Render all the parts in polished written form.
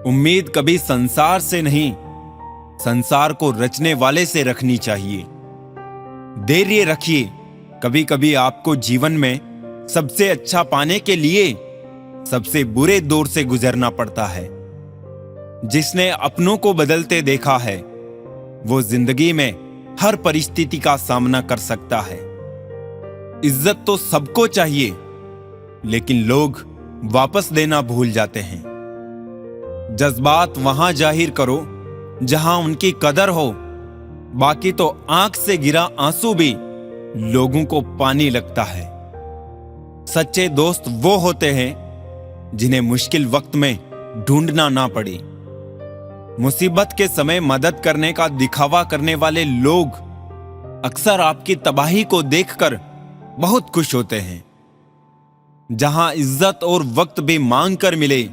उम्मीद कभी संसार से नहीं, संसार को रचने वाले से रखनी चाहिए। धैर्य रखिए, कभी कभी आपको जीवन में सबसे अच्छा पाने के लिए सबसे बुरे दौर से गुजरना पड़ता है। जिसने अपनों को बदलते देखा है, वो जिंदगी में हर परिस्थिति का सामना कर सकता है। इज्जत तो सबको चाहिए, लेकिन लोग वापस देना भूल जाते हैं। जज्बात वहां जाहिर करो जहां उनकी कदर हो, बाकी तो आंख से गिरा आंसू भी लोगों को पानी लगता है। सच्चे दोस्त वो होते हैं जिन्हें मुश्किल वक्त में ढूंढना ना पड़े। मुसीबत के समय मदद करने का दिखावा करने वाले लोग अक्सर आपकी तबाही को देखकर बहुत खुश होते हैं। जहां इज्जत और वक्त भी मांग कर मिले,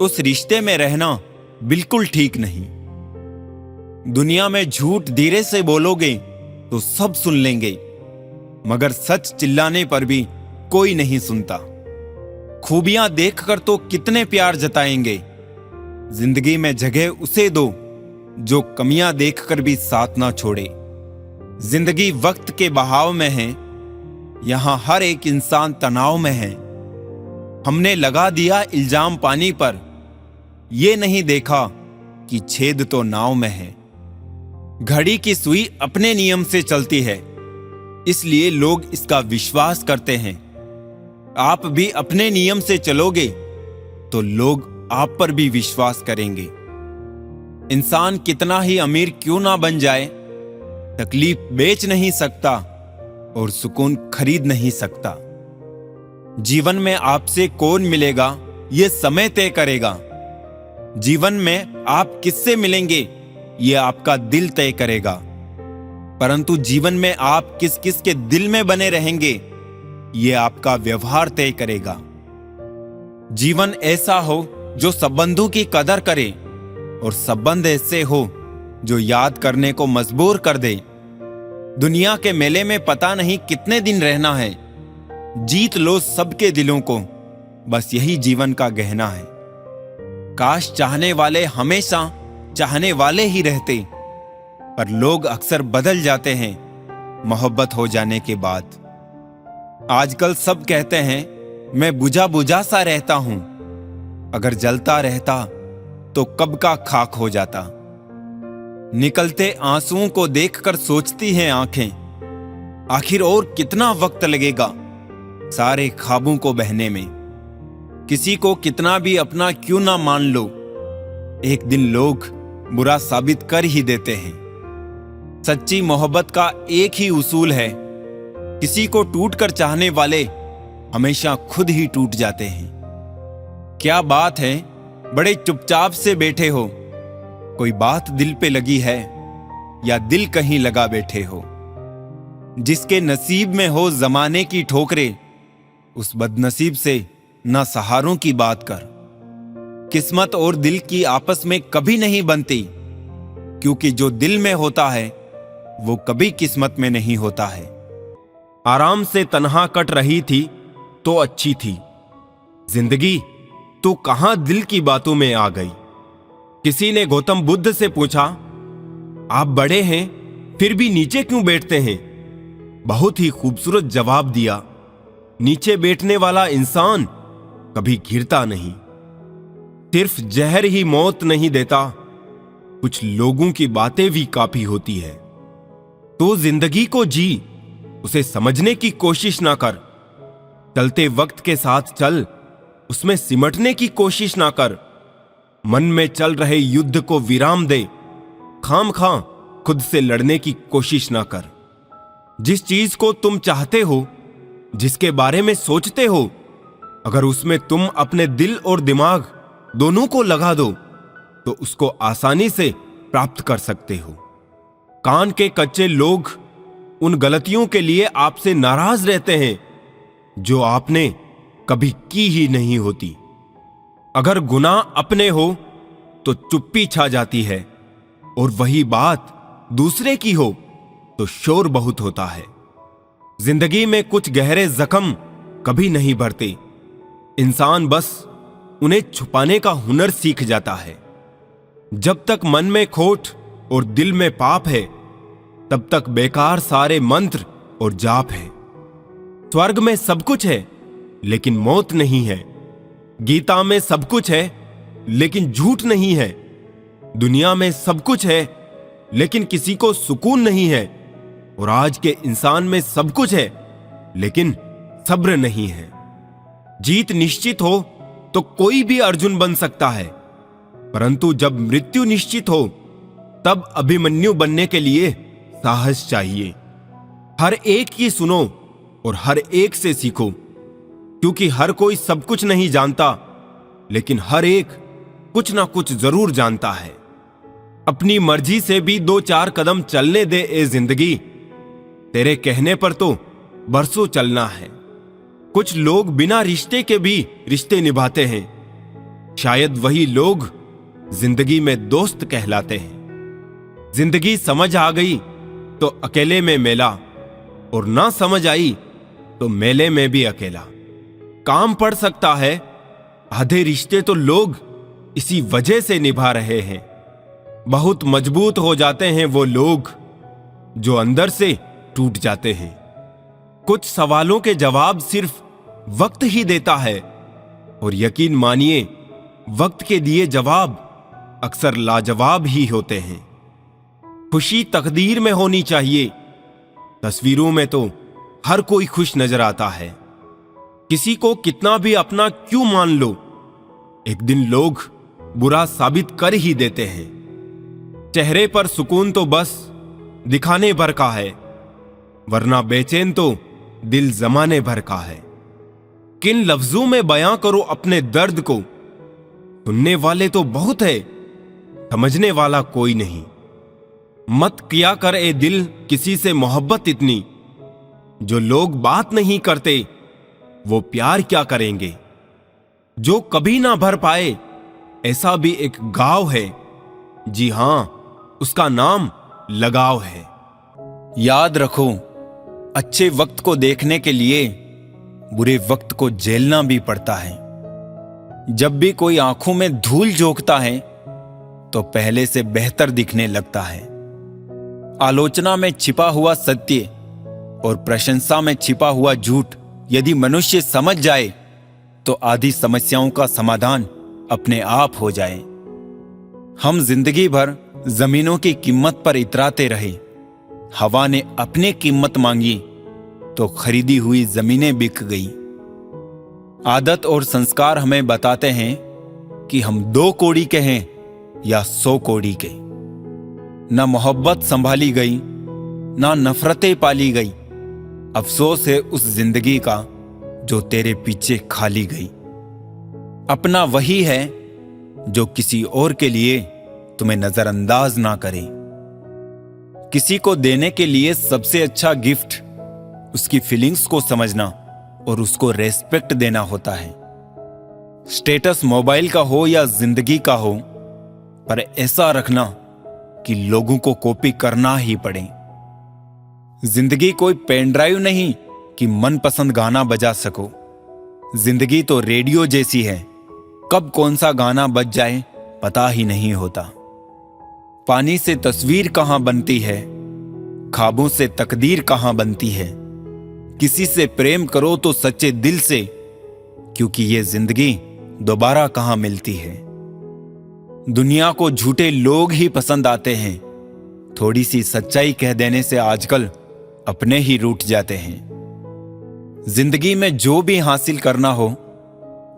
उस रिश्ते में रहना बिल्कुल ठीक नहीं। दुनिया में झूठ धीरे से बोलोगे तो सब सुन लेंगे, मगर सच चिल्लाने पर भी कोई नहीं सुनता। खूबियां देखकर तो कितने प्यार जताएंगे। जिंदगी में जगह उसे दो जो कमियां देखकर भी साथ ना छोड़े। जिंदगी वक्त के बहाव में है, यहां हर एक इंसान तनाव में है। हमने लगा दिया इल्जाम पानी पर, यह नहीं देखा कि छेद तो नाव में है। घड़ी की सुई अपने नियम से चलती है, इसलिए लोग इसका विश्वास करते हैं। आप भी अपने नियम से चलोगे तो लोग आप पर भी विश्वास करेंगे। इंसान कितना ही अमीर क्यों ना बन जाए, तकलीफ बेच नहीं सकता और सुकून खरीद नहीं सकता। जीवन में आपसे कौन मिलेगा, यह समय तय करेगा। जीवन में आप किससे मिलेंगे, यह आपका दिल तय करेगा। परंतु जीवन में आप किस किस के दिल में बने रहेंगे, यह आपका व्यवहार तय करेगा। जीवन ऐसा हो जो संबंधों की कदर करे, और संबंध ऐसे हो जो याद करने को मजबूर कर दे। दुनिया के मेले में पता नहीं कितने दिन रहना है। जीत लो सबके दिलों को, बस यही जीवन का गहना है। काश चाहने वाले हमेशा चाहने वाले ही रहते, पर लोग अक्सर बदल जाते हैं मोहब्बत हो जाने के बाद। आजकल सब कहते हैं मैं बुझा बुझा सा रहता हूं, अगर जलता रहता तो कब का खाक हो जाता। निकलते आंसुओं को देखकर सोचती हैं आंखें, आखिर और कितना वक्त लगेगा सारे ख्वाबों को बहने में। किसी को कितना भी अपना क्यों ना मान लो, एक दिन लोग बुरा साबित कर ही देते हैं। सच्ची मोहब्बत का एक ही उसूल है, किसी को टूट कर चाहने वाले हमेशा खुद ही टूट जाते हैं। क्या बात है, बड़े चुपचाप से बैठे हो, कोई बात दिल पे लगी है या दिल कहीं लगा बैठे हो। जिसके नसीब में हो जमाने की ठोकरें, उस बदनसीब से ना सहारों की बात कर। किस्मत और दिल की आपस में कभी नहीं बनती, क्योंकि जो दिल में होता है वो कभी किस्मत में नहीं होता है। आराम से तन्हा कट रही थी तो अच्छी थी जिंदगी, तो कहां दिल की बातों में आ गई। किसी ने गौतम बुद्ध से पूछा, आप बड़े हैं फिर भी नीचे क्यों बैठते हैं? बहुत ही खूबसूरत जवाब दिया, नीचे बैठने वाला इंसान कभी गिरता नहीं। सिर्फ जहर ही मौत नहीं देता, कुछ लोगों की बातें भी काफी होती है। तो जिंदगी को जी, उसे समझने की कोशिश ना कर। चलते वक्त के साथ चल, उसमें सिमटने की कोशिश ना कर। मन में चल रहे युद्ध को विराम दे, खामखा खुद से लड़ने की कोशिश ना कर। जिस चीज को तुम चाहते हो, जिसके बारे में सोचते हो, अगर उसमें तुम अपने दिल और दिमाग दोनों को लगा दो तो उसको आसानी से प्राप्त कर सकते हो। कान के कच्चे लोग उन गलतियों के लिए आपसे नाराज रहते हैं जो आपने कभी की ही नहीं होती। अगर गुनाह अपने हो तो चुप्पी छा जाती है, और वही बात दूसरे की हो तो शोर बहुत होता है। जिंदगी में कुछ गहरे जख्म कभी नहीं भरते, इंसान बस उन्हें छुपाने का हुनर सीख जाता है। जब तक मन में खोट और दिल में पाप है, तब तक बेकार सारे मंत्र और जाप है। स्वर्ग में सब कुछ है, लेकिन मौत नहीं है। गीता में सब कुछ है, लेकिन झूठ नहीं है। दुनिया में सब कुछ है, लेकिन किसी को सुकून नहीं है। और आज के इंसान में सब कुछ है, लेकिन सब्र नहीं है। जीत निश्चित हो तो कोई भी अर्जुन बन सकता है, परंतु जब मृत्यु निश्चित हो तब अभिमन्यु बनने के लिए साहस चाहिए। हर एक की सुनो और हर एक से सीखो, क्योंकि हर कोई सब कुछ नहीं जानता, लेकिन हर एक कुछ ना कुछ जरूर जानता है। अपनी मर्जी से भी 2-4 कदम चलने दे ए जिंदगी, तेरे कहने पर तो बरसों चलना है। कुछ लोग बिना रिश्ते के भी रिश्ते निभाते हैं, शायद वही लोग जिंदगी में दोस्त कहलाते हैं। जिंदगी समझ आ गई तो अकेले में मेला, और ना समझ आई तो मेले में भी अकेला। काम पड़ सकता है, आधे रिश्ते तो लोग इसी वजह से निभा रहे हैं। बहुत मजबूत हो जाते हैं वो लोग जो अंदर से टूट जाते हैं। कुछ सवालों के जवाब सिर्फ वक्त ही देता है, और यकीन मानिए वक्त के दिए जवाब अक्सर लाजवाब ही होते हैं। खुशी तकदीर में होनी चाहिए। तस्वीरों में तो हर कोई खुश नजर आता है। किसी को कितना भी अपना क्यों मान लो, एक दिन लोग बुरा साबित कर ही देते हैं। चेहरे पर सुकून तो बस दिखाने भर का है, वरना बेचैन तो दिल जमाने भर का है। किन लफ्जों में बयां करो अपने दर्द को, सुनने वाले तो बहुत है, समझने वाला कोई नहीं। मत किया कर ए दिल किसी से मोहब्बत इतनी, जो लोग बात नहीं करते वो प्यार क्या करेंगे। जो कभी ना भर पाए ऐसा भी एक गांव है, जी हां उसका नाम लगाव है। याद रखो, अच्छे वक्त को देखने के लिए बुरे वक्त को झेलना भी पड़ता है। जब भी कोई आंखों में धूल झोंकता है तो पहले से बेहतर दिखने लगता है। आलोचना में छिपा हुआ सत्य और प्रशंसा में छिपा हुआ झूठ यदि मनुष्य समझ जाए तो आधी समस्याओं का समाधान अपने आप हो जाए। हम जिंदगी भर जमीनों की कीमत पर इतराते रहे। हवा ने अपनी कीमत मांगी तो खरीदी हुई जमीनें बिक गई। आदत और संस्कार हमें बताते हैं कि हम 2 कौड़ी के हैं या 100 कौड़ी के। ना मोहब्बत संभाली गई, ना नफरतें पाली गई। अफसोस है उस जिंदगी का जो तेरे पीछे खाली गई। अपना वही है जो किसी और के लिए तुम्हें नजरअंदाज ना करे। किसी को देने के लिए सबसे अच्छा गिफ्ट उसकी फीलिंग्स को समझना और उसको रेस्पेक्ट देना होता है। स्टेटस मोबाइल का हो या जिंदगी का हो, पर ऐसा रखना कि लोगों को कॉपी करना ही पड़े। जिंदगी कोई पेन ड्राइव नहीं कि मनपसंद गाना बजा सको। जिंदगी तो रेडियो जैसी है, कब कौन सा गाना बज जाए पता ही नहीं होता। पानी से तस्वीर कहां बनती है, ख्वाबों से तकदीर कहां बनती है। किसी से प्रेम करो तो सच्चे दिल से, क्योंकि ये जिंदगी दोबारा कहां मिलती है। दुनिया को झूठे लोग ही पसंद आते हैं। थोड़ी सी सच्चाई कह देने से आजकल अपने ही रूठ जाते हैं। जिंदगी में जो भी हासिल करना हो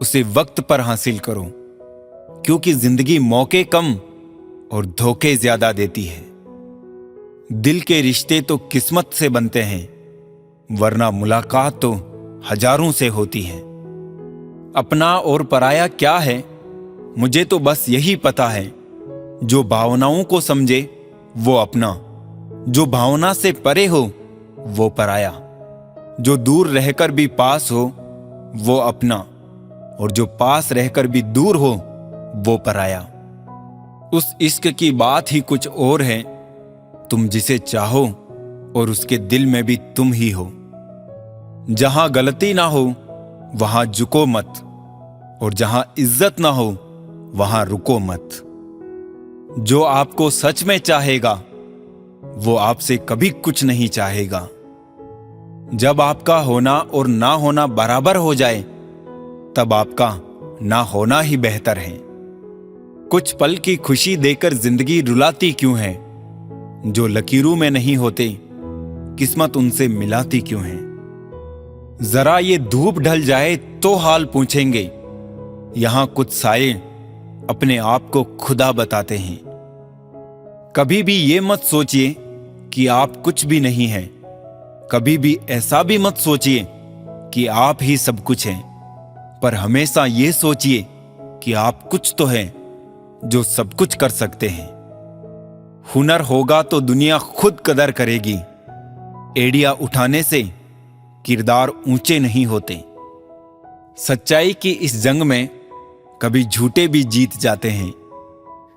उसे वक्त पर हासिल करो, क्योंकि जिंदगी मौके कम और धोखे ज्यादा देती है। दिल के रिश्ते तो किस्मत से बनते हैं, वरना मुलाकात तो हजारों से होती है। अपना और पराया क्या है, मुझे तो बस यही पता है। जो भावनाओं को समझे वो अपना, जो भावना से परे हो वो पराया। जो दूर रहकर भी पास हो वो अपना, और जो पास रहकर भी दूर हो वो पराया। उस इश्क की बात ही कुछ और है, तुम जिसे चाहो और उसके दिल में भी तुम ही हो। जहां गलती ना हो वहां झुको मत, और जहां इज्जत ना हो वहां रुको मत। जो आपको सच में चाहेगा वो आपसे कभी कुछ नहीं चाहेगा। जब आपका होना और ना होना बराबर हो जाए तब आपका ना होना ही बेहतर है। कुछ पल की खुशी देकर जिंदगी रुलाती क्यों है? जो लकीरों में नहीं होते किस्मत उनसे मिलाती क्यों है? जरा ये धूप ढल जाए तो हाल पूछेंगे। यहां कुछ साये अपने आप को खुदा बताते हैं। कभी भी ये मत सोचिए कि आप कुछ भी नहीं हैं। कभी भी ऐसा भी मत सोचिए कि आप ही सब कुछ हैं। पर हमेशा ये सोचिए कि आप कुछ तो हैं जो सब कुछ कर सकते हैं। हुनर होगा तो दुनिया खुद कदर करेगी। एड़िया उठाने से किरदार ऊंचे नहीं होते। सच्चाई की इस जंग में कभी झूठे भी जीत जाते हैं।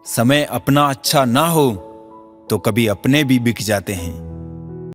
समय अपना अच्छा ना हो तो कभी अपने भी बिक जाते हैं।